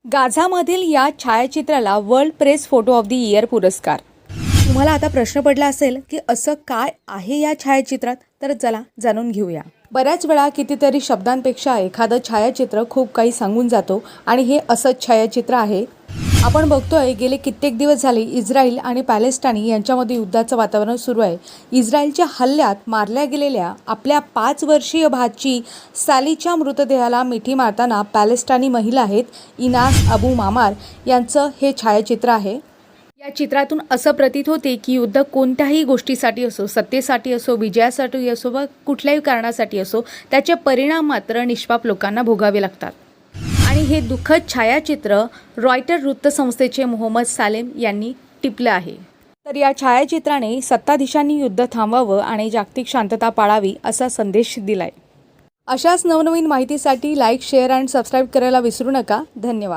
गाझामधील या छायाचित्राला world press photo of the year पुरस्कार। तुम्हाला आता प्रश्न पडला असेल की असं काय आहे या छायाचित्रात, तर चला जाणून घेऊया। बऱ्याच वेळा कितीतरी शब्दांपेक्षा एखादं छायाचित्र खूप काही सांगून जातो आणि हे असंच छायाचित्र आहे। आपण बघतोय गेले कित्येक दिवस झाले इस्रायल आणि पॅलेस्टाईन यांच्यामध्ये युद्धाचं वातावरण सुरू आहे। इस्रायलच्या हल्ल्यात मारल्या गेलेल्या आपल्या 5 वर्षीय भाची सॅलीच्या मृतदेहाला मिठी मारताना पॅलेस्टाईनी महिला आहेत इनास अबू मामार यांचं हे छायाचित्र आहे। या चित्रातून असं प्रतीत होते की युद्ध कोणत्याही गोष्टीसाठी असो, सत्तेसाठी असो, विजयासाठी असो व कुठल्याही कारणासाठी असो, त्याचे परिणाम मात्र निष्पाप लोकांना भोगावे लागतात। आणि हे दुःखद छायाचित्र रॉयटर वृत्तसंस्थेचे मोहम्मद सालेम यांनी टिपलं आहे। तर या छायाचित्राने सत्ताधीशांनी युद्ध थांबवावं आणि जागतिक शांतता पाळावी असा संदेश दिलाय। अशाच नवनवीन माहितीसाठी लाईक, शेअर आणि सबस्क्राईब करायला विसरू नका। धन्यवाद।